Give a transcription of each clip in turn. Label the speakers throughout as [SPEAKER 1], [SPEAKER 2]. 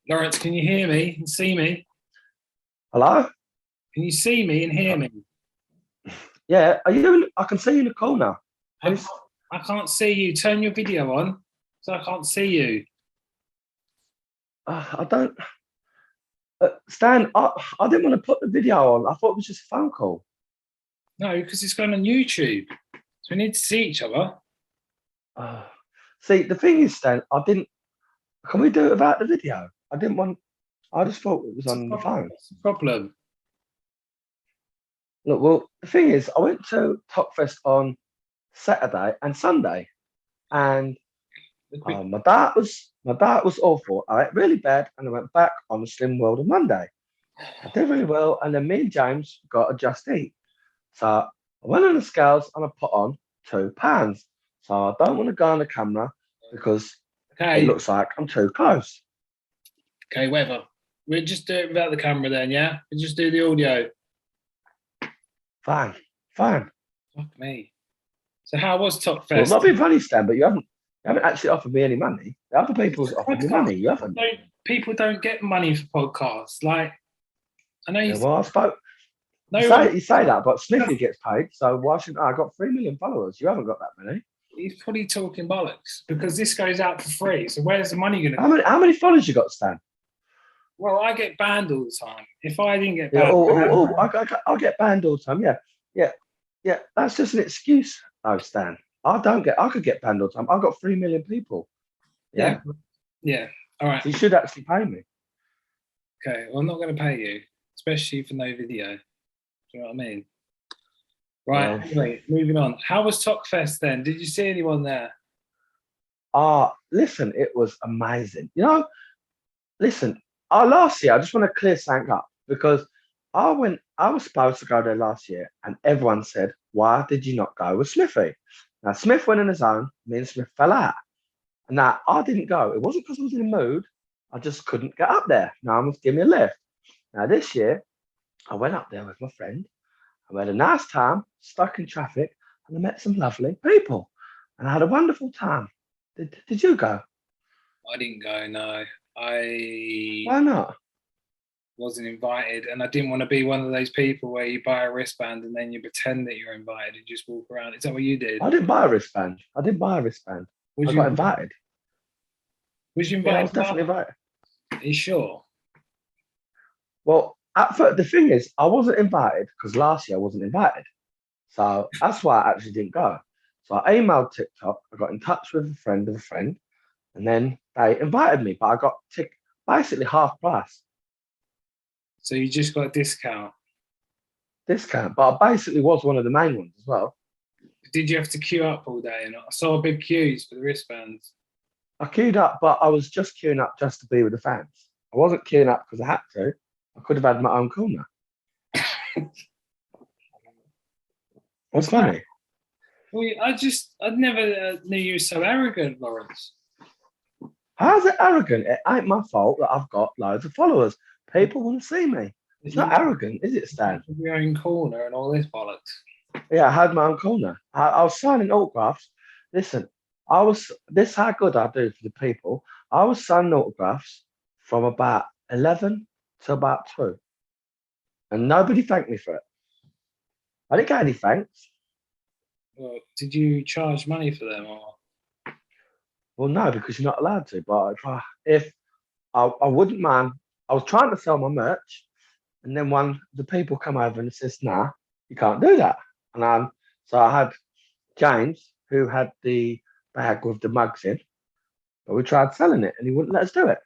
[SPEAKER 1] Lawrence, can you hear me and see me?
[SPEAKER 2] Hello?
[SPEAKER 1] Can you see me and hear me?
[SPEAKER 2] Yeah, are you? I can see you in the corner.
[SPEAKER 1] I
[SPEAKER 2] Can you,
[SPEAKER 1] can't, I can't see you. Turn your video on so I can't see you.
[SPEAKER 2] I don't. Stan, I didn't want to put the video on. I thought it was just a phone call.
[SPEAKER 1] No, because it's going on YouTube. So we need to see each other.
[SPEAKER 2] Uh, See, the thing is, Stan, I didn't. Can we do it without the video? I didn't want. I just thought it was
[SPEAKER 1] What's the
[SPEAKER 2] on the
[SPEAKER 1] problem?
[SPEAKER 2] phone.
[SPEAKER 1] What's the problem?
[SPEAKER 2] Look, well, the thing is, I went to Topfest on Saturday and Sunday, and my diet was awful. I ate really bad, and I went back on the Slim World on Monday. I did really well, and then me and James got a Just Eat. So I went on the scales and I put on 2 pounds. So I don't want to go on the camera because it
[SPEAKER 1] Okay,
[SPEAKER 2] looks like I'm too close.
[SPEAKER 1] okay, whatever. We'll just do it without the camera then, yeah? We'll just do the audio.
[SPEAKER 2] Fine, fine.
[SPEAKER 1] Fuck me. So how was
[SPEAKER 2] Well,
[SPEAKER 1] Topfest?
[SPEAKER 2] not being funny, Stan, but you haven't actually offered me any money. The other
[SPEAKER 1] It's
[SPEAKER 2] people's
[SPEAKER 1] a
[SPEAKER 2] offered me
[SPEAKER 1] podcast.
[SPEAKER 2] money. You haven't.
[SPEAKER 1] People don't get money for podcasts. Like, I know
[SPEAKER 2] Yeah,
[SPEAKER 1] you,
[SPEAKER 2] well, I spoke. You
[SPEAKER 1] no one,
[SPEAKER 2] say you say that, but Smithy gets paid, so why shouldn't I? Got 3 million followers. You haven't got that many.
[SPEAKER 1] he's probably talking bollocks because this goes out for free. So where's the money going to
[SPEAKER 2] How
[SPEAKER 1] go?
[SPEAKER 2] many how many followers you got, Stan?
[SPEAKER 1] Well, I get banned all the time. If I didn't get
[SPEAKER 2] Yeah,
[SPEAKER 1] banned,
[SPEAKER 2] I'll get banned all the time. Yeah, yeah, yeah. That's just an excuse, though, Stan. I could get banned all the time. I've got 3 million people.
[SPEAKER 1] yeah,
[SPEAKER 2] Yeah,
[SPEAKER 1] yeah. All right.
[SPEAKER 2] so you should actually pay me.
[SPEAKER 1] Okay. Well, I'm not going to pay you, especially for no video. Do you know what I mean? Right.
[SPEAKER 2] Well,
[SPEAKER 1] Anyway, moving on. How was Topfest then? Did you see anyone there?
[SPEAKER 2] listen, it was amazing. Listen, last year, I just want to clear something up because I was supposed to go there last year, and everyone said, why did you not go with Smithy? Now, Smith went on his own, me and Smith fell out. And now I didn't go. It wasn't because I was in the mood, I just couldn't get up there. No one was giving me a lift. Now, this year, I went up there with my friend. I had a nice time, stuck in traffic, and I met some lovely people. And I had a wonderful time. Did you go?
[SPEAKER 1] I didn't go. No, I
[SPEAKER 2] Why not?
[SPEAKER 1] wasn't invited, and I didn't want to be one of those people where you buy a wristband and then you pretend that you're invited and just walk around. Is that what you did?
[SPEAKER 2] I didn't buy a wristband. I didn't buy a wristband.
[SPEAKER 1] Was
[SPEAKER 2] I
[SPEAKER 1] you
[SPEAKER 2] got invited.
[SPEAKER 1] was you
[SPEAKER 2] Yeah, I
[SPEAKER 1] invited?
[SPEAKER 2] was definitely invited.
[SPEAKER 1] Are you sure?
[SPEAKER 2] Well, at first, the thing is, I wasn't invited because last year I wasn't invited. So that's why I actually didn't go. So I emailed TikTok. I got in touch with a friend of a friend, and then they invited me, but I got basically half price
[SPEAKER 1] So you just got a discount.
[SPEAKER 2] discount. But I basically was one of the main ones as well.
[SPEAKER 1] Did you have to queue up all day? And I saw big queues for the wristbands.
[SPEAKER 2] I queued up, but I was just queuing up just to be with the fans. I wasn't queuing up because I had to. I could have had my own corner. What's
[SPEAKER 1] Okay.
[SPEAKER 2] funny?
[SPEAKER 1] Well, I never knew you were so arrogant, Lawrence.
[SPEAKER 2] How's it arrogant? It ain't my fault that I've got loads of followers. People want to see me. It's
[SPEAKER 1] You
[SPEAKER 2] not arrogant, is it, Stan?
[SPEAKER 1] have your own corner and all this bollocks.
[SPEAKER 2] Yeah, I had my own corner. I was signing autographs. Listen, this is how good I do for the people. I was signing autographs from about 11 to about 2, and nobody thanked me for it. I didn't get any thanks.
[SPEAKER 1] Well, did you charge money for them or?
[SPEAKER 2] Well, no, because you're not allowed to. But if I wouldn't mind, I was trying to sell my merch, and then one the people come over and says, "Nah, you can't do that." And so I had James, who had the bag with the mugs in, but we tried selling it, and he wouldn't let us do it.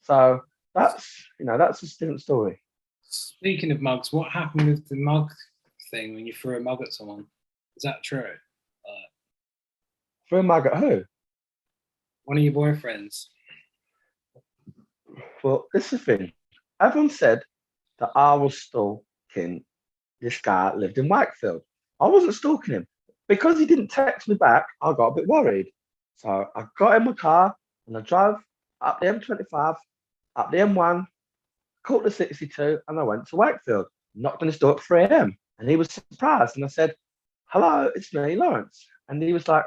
[SPEAKER 2] So that's a different story.
[SPEAKER 1] Speaking of mugs, what happened with the mug thing when you threw a mug at someone? Is that true?
[SPEAKER 2] For a mug at who?
[SPEAKER 1] One of your boyfriends.
[SPEAKER 2] Well, this is the thing. Everyone said that I was stalking this guy that lived in Wakefield. I wasn't stalking him. Because he didn't text me back, I got a bit worried. So I got in my car and I drove up the M25, up the M1, caught the 62, and I went to Wakefield. Knocked on his door at 3 a.m. And he was surprised. And I said, "Hello, it's me, Lawrence." And he was like,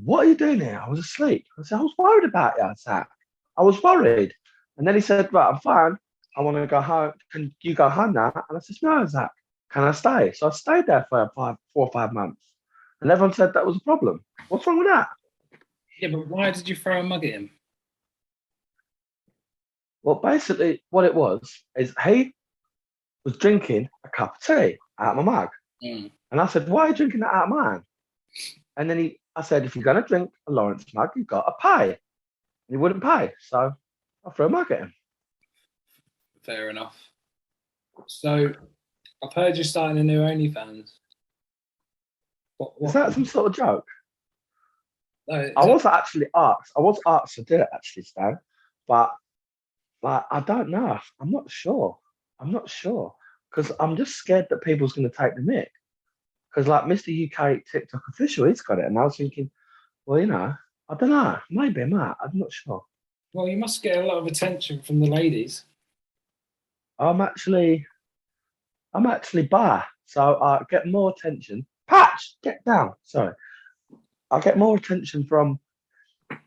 [SPEAKER 2] "What are you doing here?" I was asleep. I said, "I was worried about you, Zach. I was worried." And then he said, right, I'm fine. I want to go home. Can you go home now? And I said, no, Zach, can I stay? So I stayed there for 4 or 5 months. And everyone said that was a problem. What's wrong with that?
[SPEAKER 1] Yeah, but why did you throw a mug at him?
[SPEAKER 2] Well, basically, what it was is he was drinking a cup of tea out of my mug.
[SPEAKER 1] Mm.
[SPEAKER 2] And I said, why are you drinking that out of mine? And then I said, if you're going to drink a Lawrence mug, you've got to pay. And he wouldn't pay. So I threw a mug at him.
[SPEAKER 1] Fair enough. So I've heard you're starting a new OnlyFans. What,
[SPEAKER 2] Is that some sort of joke?
[SPEAKER 1] No,
[SPEAKER 2] I was actually asked. I was asked to do it, actually, Stan. But like, I don't know. I'm not sure. Because I'm just scared that people's going to take the mick. Because like Mr. UK TikTok official, he's got it. And I was thinking, well, I don't know. Maybe I might. I'm not sure.
[SPEAKER 1] Well, you must get a lot of attention from the ladies.
[SPEAKER 2] I'm actually bi, so I get more attention. Patch, get down. Sorry, I get more attention from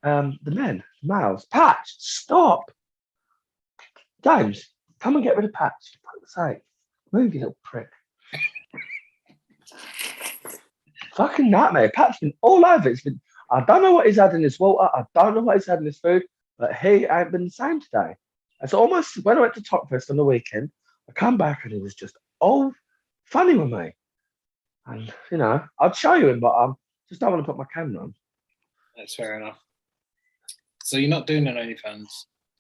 [SPEAKER 2] the men, males. Patch, stop. James, come and get rid of Patch. For fuck's sake, move, you little prick. Fucking nightmare. Pat's been all over. It's been. I don't know what he's had in his water. I don't know what he's had in his food, but he ain't been the same today. It's almost when I went to Topfest on the weekend. I come back and he was just all funny with me. And I'd show you him, but I just don't want to put my camera on.
[SPEAKER 1] That's fair enough. So you're not doing an OnlyFans?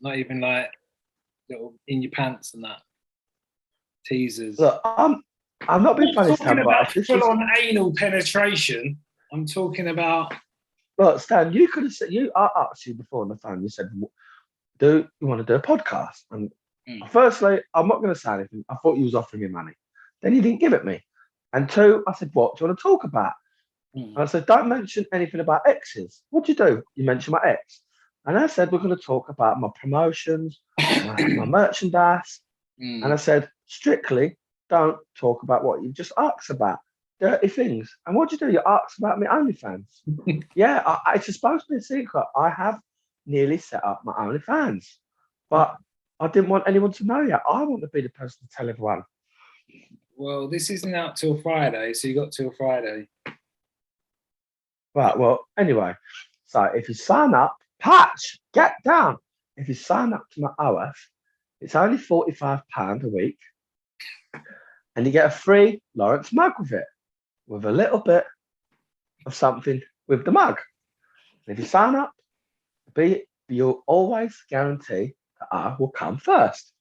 [SPEAKER 1] Not even like little in your pants and that teasers.
[SPEAKER 2] Look, I'm not being funny, Stan,
[SPEAKER 1] about full-on anal penetration. I'm talking about.
[SPEAKER 2] Look, Stan, you could have said I asked you before on the phone. You said, "Do you want to do a podcast?" And firstly, I'm not going to say anything. I thought you was offering me money. Then you didn't give it me. And two, I said, "What do you want to talk about?" And I said, "Don't mention anything about exes." What do you do? You mention my ex. And I said, "We're going to talk about my promotions, my merchandise." And I said, "Strictly, don't talk about what you just asked about. Dirty things." And what do you do? You ask about me OnlyFans. Yeah, it's supposed to be a secret. I have nearly set up my OnlyFans. But I didn't want anyone to know yet. I want to be the person to tell everyone.
[SPEAKER 1] Well, this isn't out till Friday, so you got till Friday.
[SPEAKER 2] Right, well, anyway. So if you sign up, Patch, get down. If you sign up to my OF, it's only £45 a week. And you get a free Lawrence mug with it, with a little bit of something with the mug. And if you sign up, you'll always guarantee that I will come first.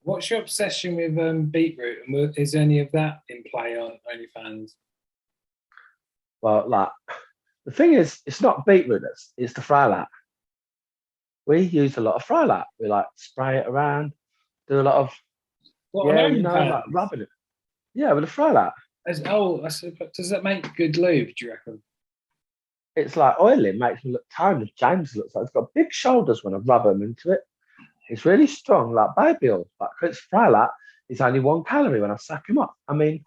[SPEAKER 1] What's your obsession with beetroot? And is any of that in play on OnlyFans?
[SPEAKER 2] Well, like, the thing is, it's not beetroot, it's the frylat. We use a lot of frylat. We like spray it around, do a lot of, like rubbing it. Yeah, with the frylat.
[SPEAKER 1] Does that make good lube, do you reckon?
[SPEAKER 2] It's like oily, makes me look tiny. James looks like he's got big shoulders when I rub him into it. It's really strong, like baby oil. But because it's frylat, it's only 1 calorie when I suck him up. I mean,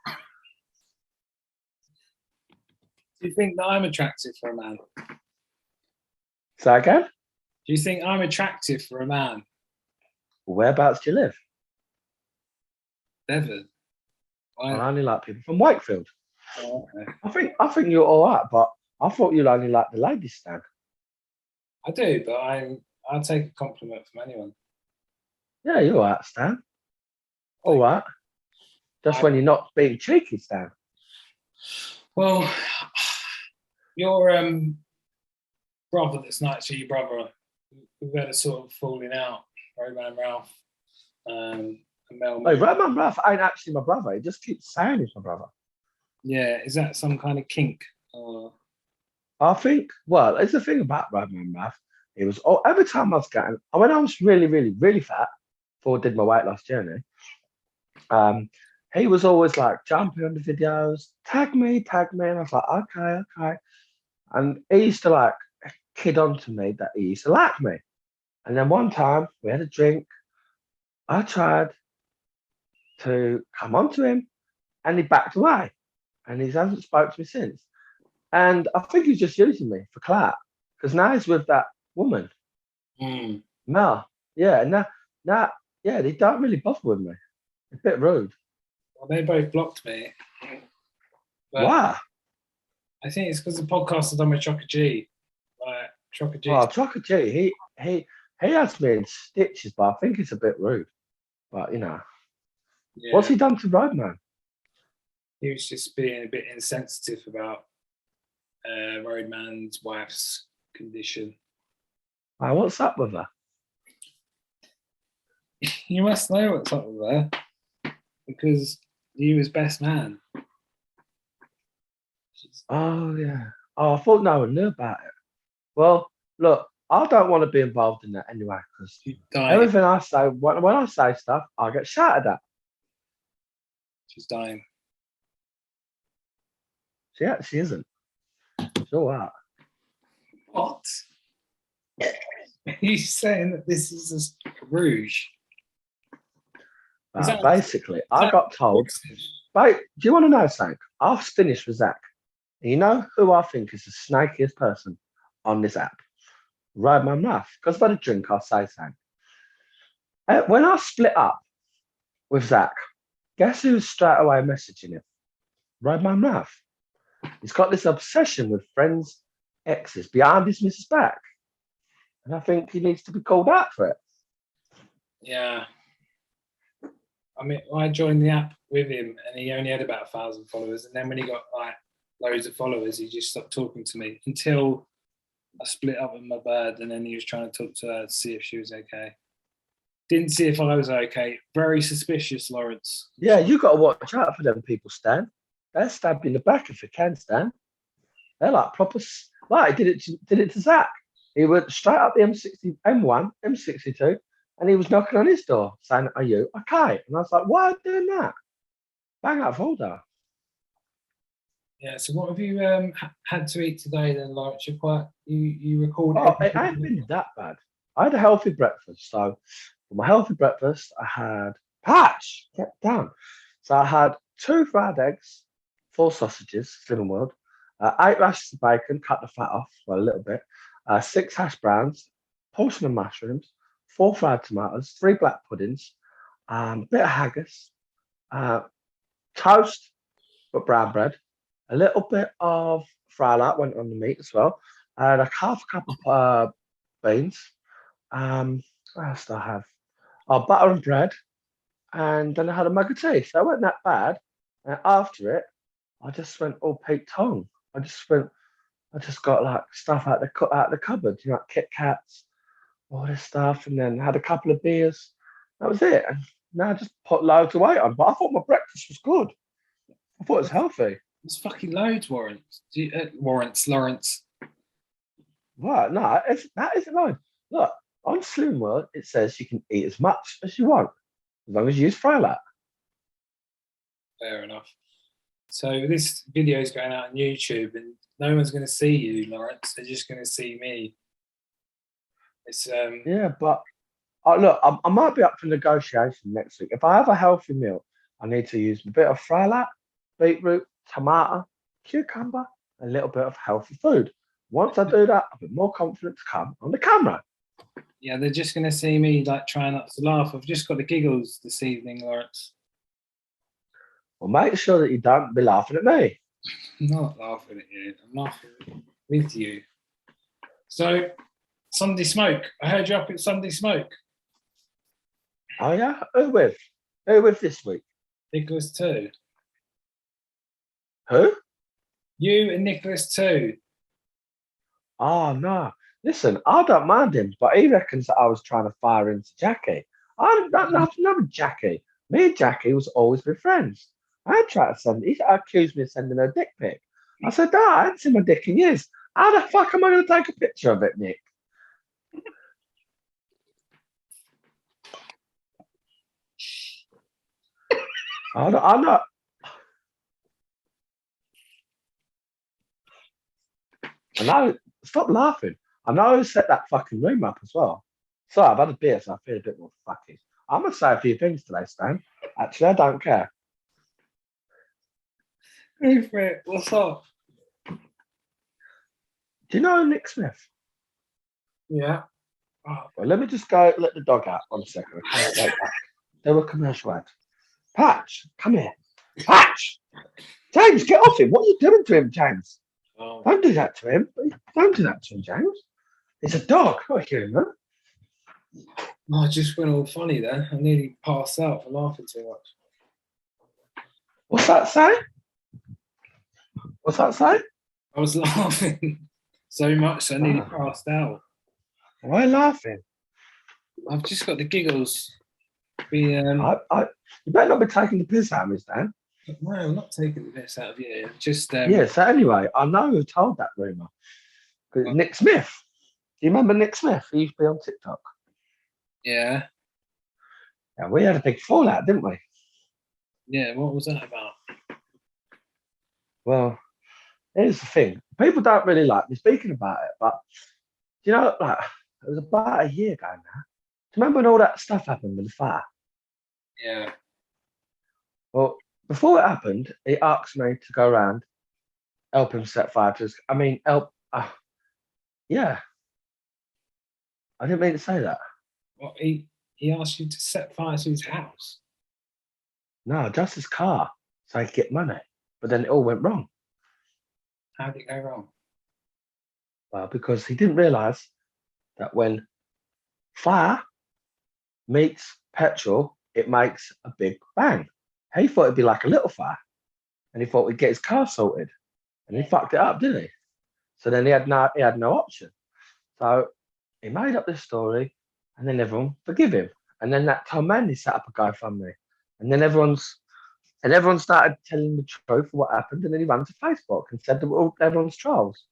[SPEAKER 1] do you think that I'm attractive for a man?
[SPEAKER 2] Say again?
[SPEAKER 1] Do you think I'm attractive for a man?
[SPEAKER 2] Whereabouts do you live?
[SPEAKER 1] Devon.
[SPEAKER 2] I only like people from Wakefield.
[SPEAKER 1] Oh, okay.
[SPEAKER 2] I think you're all right, but I thought you'd only like the ladies, Stan.
[SPEAKER 1] I do, but I'll take a compliment from anyone.
[SPEAKER 2] Yeah, you're all right, Stan. All right. Just when you're not being cheeky, Stan.
[SPEAKER 1] Well, your brother that's not actually your brother, we've had a sort of falling out, Roman Ralph and Mel.
[SPEAKER 2] Hey, Roman Ralph ain't actually my brother. He just keeps saying he's my brother.
[SPEAKER 1] Yeah, is that some kind of kink? Or...
[SPEAKER 2] I think, well, it's the thing about Roman Ralph. It was every time I was getting, when I was really, really, really fat, before I did my weight loss journey, he was always like jumping on the videos, tag me. And I was like, okay. And he used to like kid on to me that he used to like me. And then one time we had a drink. I tried to come on to him and he backed away. And he hasn't spoken to me since. And I think he's just using me for clout. Because now he's with that woman. No, yeah, yeah, they don't really bother with me. A bit rude.
[SPEAKER 1] Well, they both blocked me, but
[SPEAKER 2] Why?
[SPEAKER 1] I think it's because the podcast is done with Chocker G. Like Chocker G,
[SPEAKER 2] Well, Trucker G, he has me in stitches, but I think it's a bit rude. But what's
[SPEAKER 1] yeah,
[SPEAKER 2] he done to Roadman?
[SPEAKER 1] he was just being a bit insensitive about Roadman's wife's condition.
[SPEAKER 2] What's up with her?
[SPEAKER 1] You must know what's up with her because you was best man. She's
[SPEAKER 2] Oh yeah. Oh, I thought no one knew about it. Well, look, I don't want to be involved in that anyway, because
[SPEAKER 1] she's dying.
[SPEAKER 2] everything I say, when I say stuff, I get shouted at.
[SPEAKER 1] She's dying.
[SPEAKER 2] She actually isn't. She's all right.
[SPEAKER 1] What? Are you saying that this is a rouge? Is that
[SPEAKER 2] Basically, I
[SPEAKER 1] that
[SPEAKER 2] got told,
[SPEAKER 1] aggressive?
[SPEAKER 2] do you want to know something? I've finished with Zach. And you know who I think is the snakiest person on this app? Ride my mouth. Because if I had a drink, I'll say something. When I split up with Zach, guess who's straight away messaging him? Ride my mouth. He's got this obsession with friends' exes behind his missus back. And I think he needs to be called out for it.
[SPEAKER 1] Yeah. I mean, I joined the app with him, and he only had about 1,000 followers. And then when he got like loads of followers, he just stopped talking to me until I split up with my bird, and then he was trying to talk to her to see if she was okay. Didn't see if I was okay. Very suspicious, Lawrence.
[SPEAKER 2] Yeah, you got to watch out for them people, Stan. They'll stab you in the back if they can, Stan. They're like proper. Like, he did it to Zach. He went straight up the M60, M1, M62, and he was knocking on his door saying, "Are you okay?" And I was like, "Why are you doing that? Bang out folder."
[SPEAKER 1] Yeah. So what have you had to eat today then, Lawrence? You record
[SPEAKER 2] Oh, it ain't
[SPEAKER 1] everything.
[SPEAKER 2] been that bad. I had a healthy breakfast. So for my healthy breakfast, I had patch. Get down. So I had 2 fried eggs, 4 sausages, Slimming World, 8 rashers of bacon, cut the fat off a little bit, 6 hash browns, portion of mushrooms, 4 fried tomatoes, 3 black puddings, bit of haggis, uh, toast but brown bread, a little bit of fry light went on the meat as well, and a half cup of beans. What else do I have? Oh, butter and bread, and then I had a mug of tea. So it wasn't that bad. And after it, I just went all Pete Tong. I just got like stuff out the cupboard, like Kit Kats, all this stuff, and then had a couple of beers. That was it. And now I just put loads of weight on. But I thought my breakfast was good. I thought it was healthy.
[SPEAKER 1] There's fucking loads, Lawrence. Lawrence.
[SPEAKER 2] Right? No, that isn't right. Look, on Slim World, it says you can eat as much as you want as long as you use Frylat.
[SPEAKER 1] Fair enough. So this video is going out on YouTube, and no one's going to see you, Lawrence. They're just going to see me. It's
[SPEAKER 2] Yeah, but look, I might be up for negotiation next week. If I have a healthy meal, I need to use a bit of Frylat, beetroot, tomato, cucumber, a little bit of healthy food. Once I do that, I'll be more confident to come on the camera.
[SPEAKER 1] yeah, they're just going to see me like trying not to laugh. I've just got the giggles this evening, Lawrence.
[SPEAKER 2] Well, make sure that you don't be laughing at me.
[SPEAKER 1] I'm not laughing at you. I'm laughing with you. So, Sunday Smoke. I heard you up at Sunday Smoke.
[SPEAKER 2] Oh yeah, who with? Who with this week?
[SPEAKER 1] Nicholas too.
[SPEAKER 2] Who?
[SPEAKER 1] You and Nicholas too.
[SPEAKER 2] Oh no. Listen, I don't mind him, but he reckons that I was trying to fire into Jackie. I don't know nothing with Jackie. Me and Jackie was always been friends. I tried to send. He accused me of sending her a dick pic. I said, no, I haven't seen my dick in years. How the fuck am I going to take a picture of it, Nick? I know. I know. Stop laughing. I know who set that fucking room up as well. So I've had a beer, so I feel a bit more fucky. I'm going to say a few things today, Stan. Actually, I don't care.
[SPEAKER 1] Go for it. What's up?
[SPEAKER 2] Do you know Nick Smith?
[SPEAKER 1] Yeah. Oh,
[SPEAKER 2] Well, let me just go let the dog out 1 second. I can't wait back. There were commercial ads. Patch, come here. Patch! James, get off him. What are you doing to him, James?
[SPEAKER 1] oh.
[SPEAKER 2] Don't do that to him. Don't do that to him, James. It's a dog. I hear him, man.
[SPEAKER 1] I just went all funny there. I nearly passed out for laughing too much.
[SPEAKER 2] What's that say? What's that say?
[SPEAKER 1] I was laughing so much I nearly passed out.
[SPEAKER 2] Why are you laughing?
[SPEAKER 1] I've just got the giggles. You
[SPEAKER 2] better not be taking the piss out of me, Stan.
[SPEAKER 1] No, I'm not taking the piss out of you. Just
[SPEAKER 2] Yeah, so anyway, I know who told that rumour. Because Nick Smith. Do you remember Nick Smith? He used to be on TikTok.
[SPEAKER 1] Yeah.
[SPEAKER 2] Yeah, we had a big fallout, didn't we?
[SPEAKER 1] Yeah, what was that about?
[SPEAKER 2] Well, here's the thing. People don't really like me speaking about it, but you know, like it was about a year ago now. Do you remember when all that stuff happened with the fire?
[SPEAKER 1] Yeah.
[SPEAKER 2] Well, before it happened, he asked me to go around, help him set fire to his. I mean, help. Yeah. I didn't mean to say that.
[SPEAKER 1] What, he asked you to set fire to his house?
[SPEAKER 2] No, just his car, so he could get money. But then it all went wrong.
[SPEAKER 1] How did it go wrong?
[SPEAKER 2] Well, because he didn't realise that when fire meets petrol, it makes a big bang. He thought it'd be like a little fire, and he thought he'd get his car sorted, and he fucked it up, didn't he? So then he had no option. So he made up this story, and then everyone forgive him. And then that Tom Manley set up a GoFundMe, and then everyone started telling the truth of what happened, and then he ran to Facebook and said that everyone's trolls.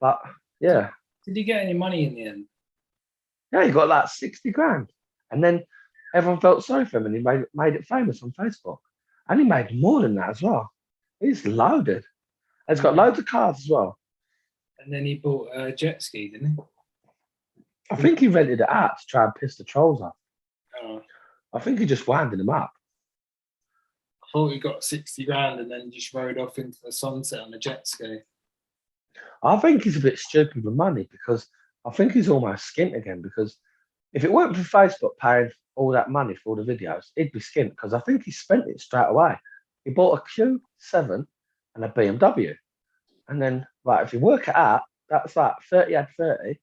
[SPEAKER 2] But yeah.
[SPEAKER 1] Did he get any money in the end?
[SPEAKER 2] Yeah, he got like 60 grand. And then everyone felt sorry for him and he made it famous on Facebook. And he made more than that as well. He's loaded. And he's got loads of cars as well.
[SPEAKER 1] And then he bought a jet ski, didn't he?
[SPEAKER 2] I think he rented it out to try and piss the trolls off.
[SPEAKER 1] Oh.
[SPEAKER 2] I think he just winded them up.
[SPEAKER 1] I thought he got 60 grand and then just rode off into the sunset on a jet ski.
[SPEAKER 2] I think he's a bit stupid with money because I think he's almost skint again because if it weren't for Facebook paying all that money for all the videos, he'd be skint because I think he spent it straight away. He bought a Q7 and a BMW. And then, right, if you work it out, that's like 30 had 30.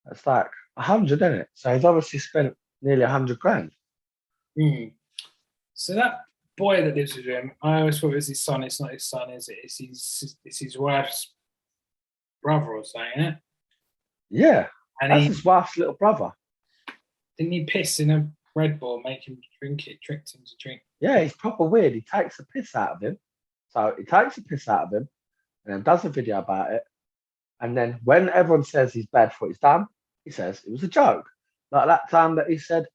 [SPEAKER 2] That's like 100, isn't it? So he's obviously spent nearly 100 grand.
[SPEAKER 1] Mm. So that boy that lives with him, I always thought it was his son. It's not his son, is it? It's his wife's brother or something, isn't it?
[SPEAKER 2] Yeah,
[SPEAKER 1] and
[SPEAKER 2] that's his wife's little brother.
[SPEAKER 1] Didn't he piss in a Red Bull, make him drink it, tricked him to drink?
[SPEAKER 2] Yeah, he's proper weird. He takes the piss out of him. So he takes the piss out of him and then does a video about it. And then when everyone says he's bad for what he's done, he says it was a joke. Like that time that he said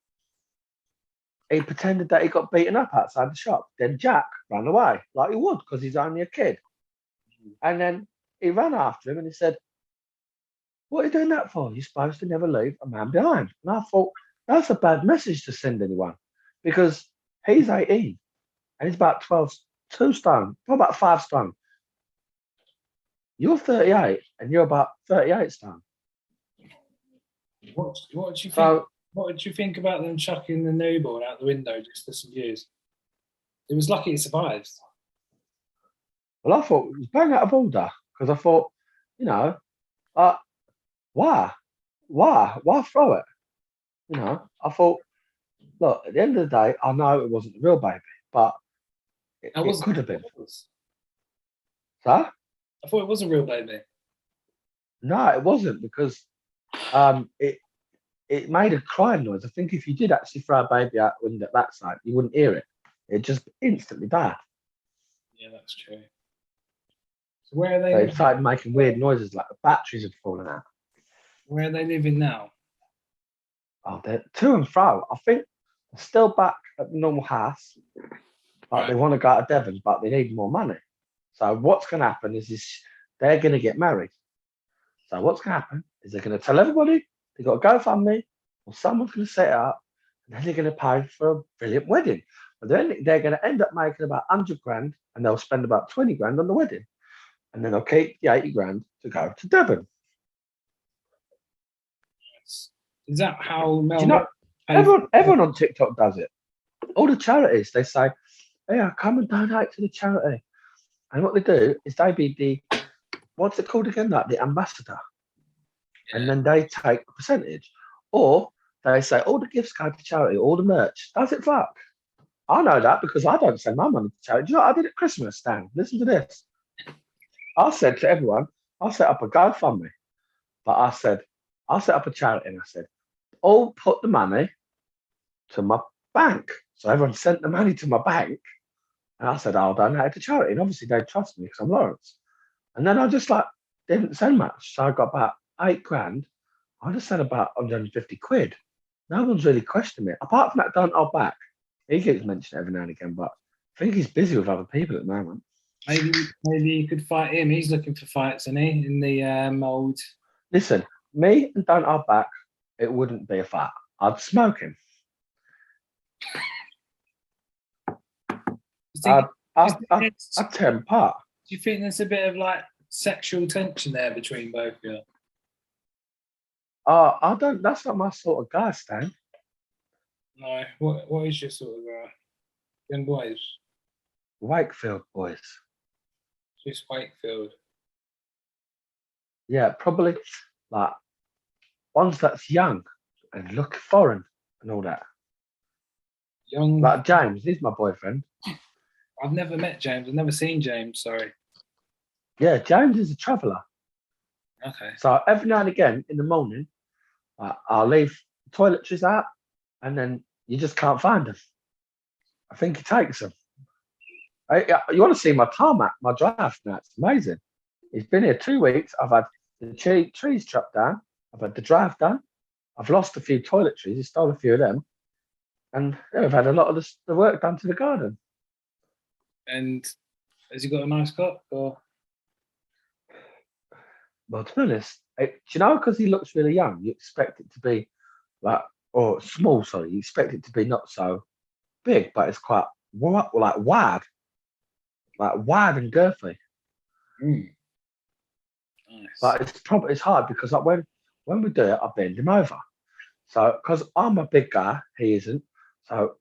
[SPEAKER 2] he pretended that he got beaten up outside the shop. Then Jack ran away like he would because he's only a kid. And then he ran after him and he said, "What are you doing that for? You're supposed to never leave a man behind." And I thought, that's a bad message to send anyone because he's 18 and he's about 2 stone, probably about 5 stone. You're 38 and you're about 38 stone.
[SPEAKER 1] What do you think?
[SPEAKER 2] So,
[SPEAKER 1] what did you think about them chucking the newborn out the window just for some views? It was lucky it survived.
[SPEAKER 2] well, I thought it was bang out of order because I thought, you know, why throw it? You know, I thought, look, at the end of the day, I know it wasn't the real baby, but it could have been. So?
[SPEAKER 1] I thought it was a real baby.
[SPEAKER 2] No, it wasn't because it made a crying noise. I think if you did actually throw a baby out the window at that side, you wouldn't hear it. It just instantly died.
[SPEAKER 1] Yeah, that's true. So where are they?
[SPEAKER 2] They started making weird noises like the batteries had fallen out.
[SPEAKER 1] Where are they living now?
[SPEAKER 2] Oh, they're to and fro. I think they're still back at the normal house, but they want to go to Devon, but they need more money. So what's going to happen is they're going to get married. So what's going to happen is they're going to tell everybody they've got to GoFundMe or someone's going to set it up and then they're going to pay for a brilliant wedding. But then they're going to end up making about 100 grand and they'll spend about 20 grand on the wedding. And then they'll keep the 80 grand to go to Devon.
[SPEAKER 1] Is that how
[SPEAKER 2] Do
[SPEAKER 1] Mel?
[SPEAKER 2] you know, everyone on TikTok does it. All the charities, they say, "Yeah, come and donate to the charity." And what they do is they be what's it called again? Like the ambassador. And then they take a percentage. Or they say, all the gifts go to charity, all the merch. Does it fuck? I know that because I don't send my money to charity. Do you know what I did at Christmas, Dan? Listen to this. I said to everyone, I'll set up a GoFundMe. But I said, I'll set up a charity and I said, all put the money to my bank. So everyone sent the money to my bank. And I said, I'll donate it to charity. And obviously they trust me because I'm Lawrence. And then I just like didn't send much. So I got about 8 grand. I just sent about 150 quid. No one's really questioned me. Apart from that Don't Hold Back. He gets mentioned every now and again, but I think he's busy with other people at the moment.
[SPEAKER 1] Maybe you could fight him. He's looking for fights, isn't he? In the mold.
[SPEAKER 2] Listen, me and Don't Hold Back, it wouldn't be a fight. I'd smoke him. I'd tear him apart.
[SPEAKER 1] Do you think there's a bit of like sexual tension there between both of you?
[SPEAKER 2] I don't. That's not my sort of guy, Stan.
[SPEAKER 1] No. What is your sort of young boys?
[SPEAKER 2] Wakefield boys.
[SPEAKER 1] Just Wakefield.
[SPEAKER 2] Yeah, probably like ones that's young and look foreign and all that.
[SPEAKER 1] Young.
[SPEAKER 2] Like James, he's my boyfriend.
[SPEAKER 1] I've never met James. I've never seen James. Sorry.
[SPEAKER 2] Yeah, James is a traveller.
[SPEAKER 1] Okay.
[SPEAKER 2] So every now and again in the morning, I'll leave toiletries out, and then you just can't find them. I think he takes them. You want to see my tarmac, my drive now? It's amazing. He's been here 2 weeks. I've had the trees chopped down. I've had the drive done. I've lost a few toiletries. He stole a few of them. And yeah, I've had a lot of the work done to the garden.
[SPEAKER 1] And has he got a nice cock? Or?
[SPEAKER 2] Well, to be honest, do you know, because he looks really young, you expect it to be like, or small, sorry, you expect it to be not so big, but it's quite like wide and girthy.
[SPEAKER 1] Mm. Nice.
[SPEAKER 2] But it's hard because like when we do it, I bend him over. So because I'm a big guy, he isn't. So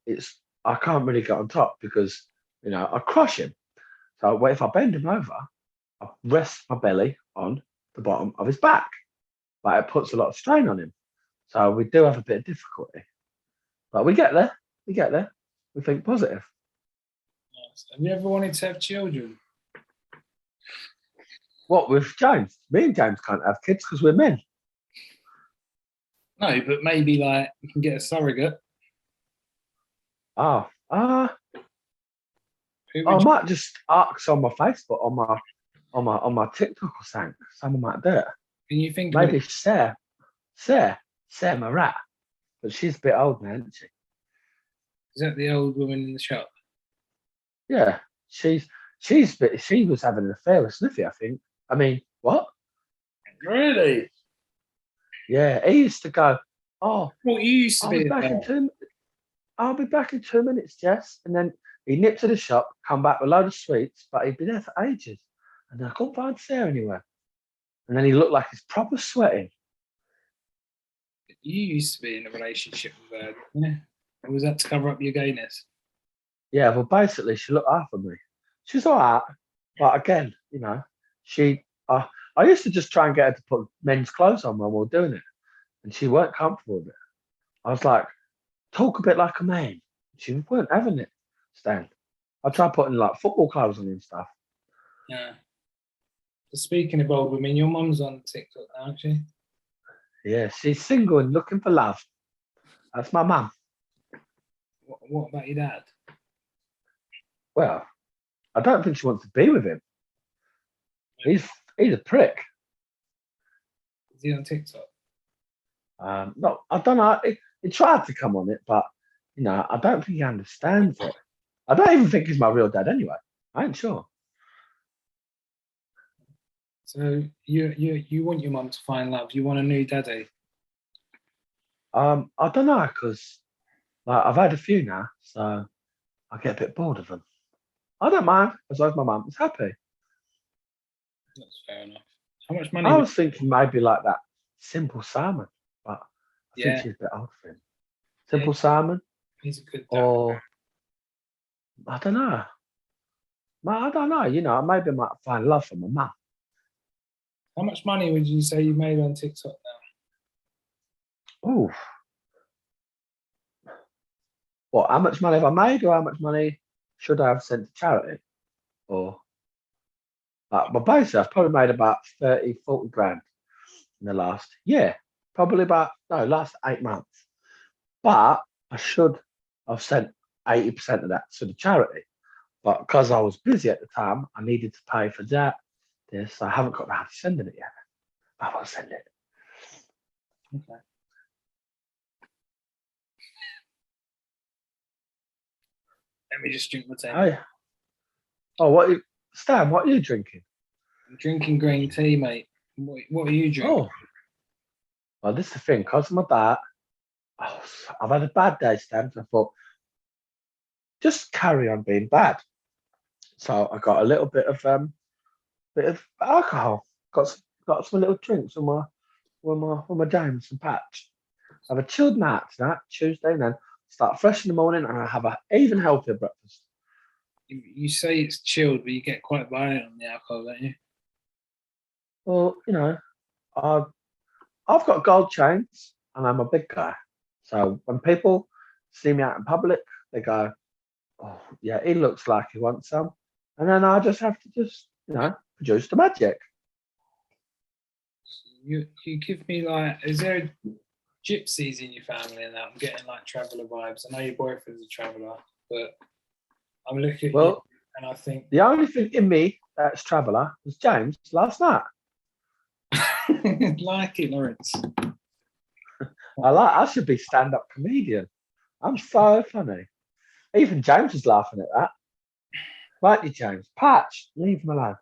[SPEAKER 2] I can't really get on top because I crush him. So if I bend him over, I rest my belly on the bottom of his back. But it puts a lot of strain on him. So we do have a bit of difficulty. But we get there. We get there. We think positive.
[SPEAKER 1] Nice. Have you ever wanted to have children?
[SPEAKER 2] What with James? Me and James can't have kids because we're men.
[SPEAKER 1] No, but maybe like you can get a surrogate.
[SPEAKER 2] I might just ask on my Facebook, on my TikTok or something. Someone might do it.
[SPEAKER 1] Can you think
[SPEAKER 2] maybe Sarah Marat, but she's a bit old now, isn't she?
[SPEAKER 1] Is that the old woman in the shop?
[SPEAKER 2] Yeah, she was having an affair with Sniffy, I think. I mean, what?
[SPEAKER 1] Really?
[SPEAKER 2] Yeah, he used to go, oh,
[SPEAKER 1] what you used to
[SPEAKER 2] I'll be back in 2 minutes, Jess. And then he nipped to the shop, come back with a load of sweets, but he'd been there for ages. And I couldn't find Sarah anywhere. And then he looked like he's proper sweating.
[SPEAKER 1] You used to be in a relationship with her, yeah? Or was that to cover up your gayness? Yeah,
[SPEAKER 2] well, basically, she looked after me. She's all right. But again, I used to just try and get her to put men's clothes on when we were doing it. And she weren't comfortable with it. I was like, talk a bit like a man. She weren't having it, Stan. I tried putting like football clothes on and stuff.
[SPEAKER 1] Yeah. So speaking of old women, your mum's on TikTok now, aren't she?
[SPEAKER 2] Yeah, she's single and looking for love. That's my mum.
[SPEAKER 1] What about your dad?
[SPEAKER 2] Well, I don't think she wants to be with him. He's a prick.
[SPEAKER 1] Is he on TikTok?
[SPEAKER 2] No, I don't know. He tried to come on it, but I don't think he understands it. I don't even think he's my real dad anyway. I ain't sure.
[SPEAKER 1] So you want your mum to find love? You want a new daddy?
[SPEAKER 2] I don't know, because I've had a few now, so I get a bit bored of them. I don't mind as long as my mum is happy.
[SPEAKER 1] That's fair enough. How much money?
[SPEAKER 2] I was thinking maybe like that Simple Salmon, but I think
[SPEAKER 1] Yeah.
[SPEAKER 2] she's a bit old for him. Simple Simon,
[SPEAKER 1] He's a good dad.
[SPEAKER 2] or I don't know. I don't know. You know, maybe I might find love from my mum.
[SPEAKER 1] How much money would you say you made on TikTok now?
[SPEAKER 2] Oh, what? How much money have I made, or how much money should I have sent to charity? Or well, basically, I've probably made about 30, 40 grand in the last year. Probably last 8 months. But I should have sent 80% of that to the charity. But because I was busy at the time, I needed to pay for that. This I haven't got around to sending it yet. I will send it.
[SPEAKER 1] Okay. Let me just drink my tea.
[SPEAKER 2] Oh, yeah. Oh, Stan, what are you drinking?
[SPEAKER 1] I'm drinking green tea, mate. What are you drinking?
[SPEAKER 2] Oh, well, this is the thing, because of my dad, I've had a bad day, Stan. So I thought, just carry on being bad. So I got a little bit of alcohol. Got some little drinks with my James and Patch. Have a chilled night tonight, Tuesday, and then start fresh in the morning, and I have a even healthier breakfast.
[SPEAKER 1] You say it's chilled, but you get quite violent on the alcohol, don't you?
[SPEAKER 2] Well, you know, I've got gold chains, and I'm a big guy. So when people see me out in public, they go, "Oh, yeah, he looks like he wants some," and then I just have to produce the magic.
[SPEAKER 1] You give me like, is there gypsies in your family and that? I'm getting like traveller vibes. I know your boyfriend's a traveller, but I'm looking at you and I think
[SPEAKER 2] the only thing in me that's traveller was James last night.
[SPEAKER 1] like it, Lawrence.
[SPEAKER 2] I should be stand-up comedian. I'm so funny. Even James was laughing at that. Right, you, James. Patch, leave him alone.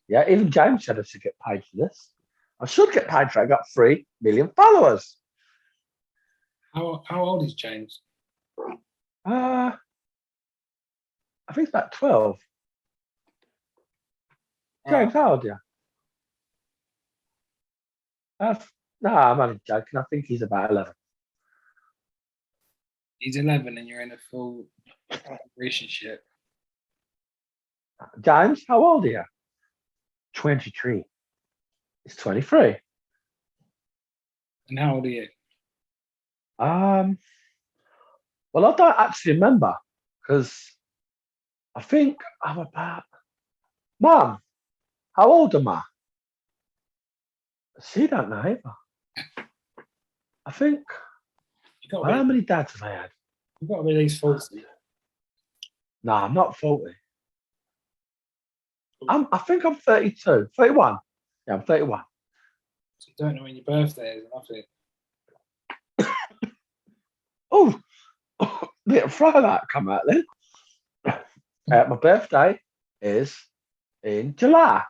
[SPEAKER 2] Yeah, even James said I should get paid for this. I should get paid for it. I got 3 million followers.
[SPEAKER 1] How old is James?
[SPEAKER 2] I think it's about 12. James, how old are you? No, I'm only joking. I think he's about 11.
[SPEAKER 1] He's 11 and you're in a full relationship.
[SPEAKER 2] James, how old are you? 23. He's 23.
[SPEAKER 1] And how old are you?
[SPEAKER 2] Well, I don't actually remember because I think I'm about. Mum, how old am I? She don't know either. I think. How many dads have I had?
[SPEAKER 1] You've got to be at least 40.
[SPEAKER 2] No, I'm not 40. I think I'm 32. 31. Yeah, I'm 31.
[SPEAKER 1] So you don't know when your birthday is, nothing.
[SPEAKER 2] Oh, bit of throwback come out then. My birthday is in July.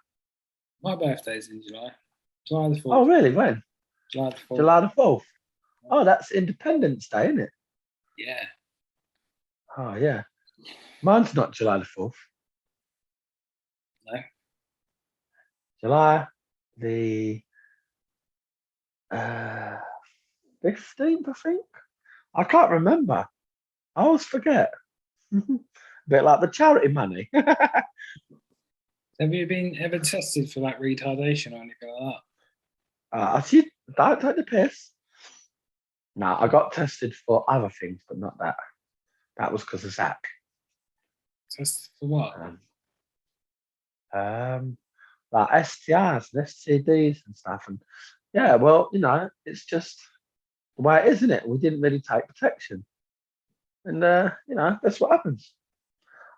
[SPEAKER 1] My birthday's in July. July the 4th.
[SPEAKER 2] Oh, really? When?
[SPEAKER 1] July the 4th.
[SPEAKER 2] July the 4th. Oh, that's Independence Day, isn't it?
[SPEAKER 1] Yeah.
[SPEAKER 2] Oh, yeah. Mine's not July the 4th.
[SPEAKER 1] No.
[SPEAKER 2] July the 15th, I think. I can't remember. I always forget. A bit like the charity money.
[SPEAKER 1] Have you been ever tested for like retardation or anything like that?
[SPEAKER 2] I see. Don't take the piss. No, I got tested for other things, but not that. That was because of Zach.
[SPEAKER 1] Tested for what?
[SPEAKER 2] Like STIs and STDs and stuff. And yeah, well, it's just the way it is, isn't it? We didn't really take protection. And that's what happens.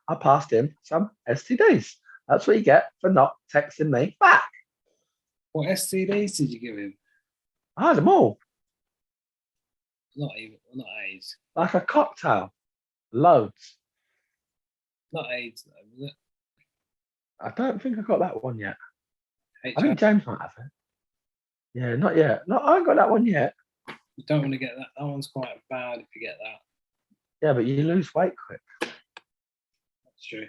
[SPEAKER 2] I passed him some STDs. That's what you get for not texting me back.
[SPEAKER 1] What STDs did you give him?
[SPEAKER 2] I had them all.
[SPEAKER 1] Not AIDS.
[SPEAKER 2] Like a cocktail. Loads.
[SPEAKER 1] Not AIDS though, was it?
[SPEAKER 2] I don't think I got that one yet. I
[SPEAKER 1] HIV.
[SPEAKER 2] think James might have it. Yeah, not yet. No, I haven't got that one yet.
[SPEAKER 1] You don't want to get that. That one's quite bad if you get that.
[SPEAKER 2] Yeah, but you lose weight quick.
[SPEAKER 1] That's true.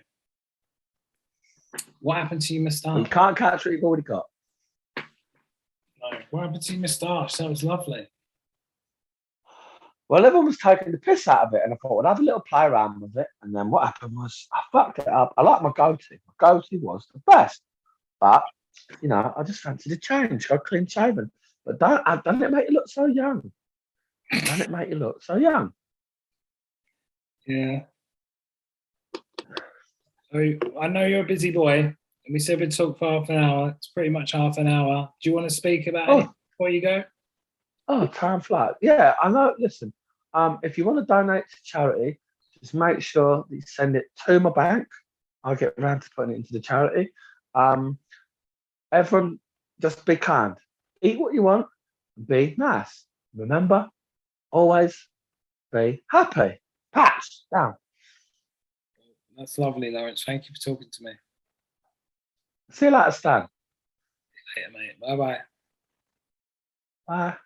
[SPEAKER 1] What happened to your moustache?
[SPEAKER 2] You can't catch what you've already got.
[SPEAKER 1] No. What happened to your moustache? That was lovely.
[SPEAKER 2] Well, everyone was taking the piss out of it, and I thought, I'd have a little play around with it. And then what happened was I fucked it up. I like my goatee. My goatee was the best. But, you know, I just fancied a change, go clean shaven. But don't it make you look so young? Don't it make you look so young?
[SPEAKER 1] Yeah. So I know you're a busy boy, and we said we'd talk for half an hour. It's pretty much half an hour. Do you want to speak about it before you go?
[SPEAKER 2] Oh, time flies. Yeah, I know. Listen, if you want to donate to charity, just make sure that you send it to my bank. I'll get around to putting it into the charity. Everyone, just be kind. Eat what you want. Be nice. Remember, always be happy. Patch down.
[SPEAKER 1] That's lovely, Lawrence. Thank you for talking to me.
[SPEAKER 2] See you later, Stan.
[SPEAKER 1] Later, mate. Bye-bye.
[SPEAKER 2] Bye.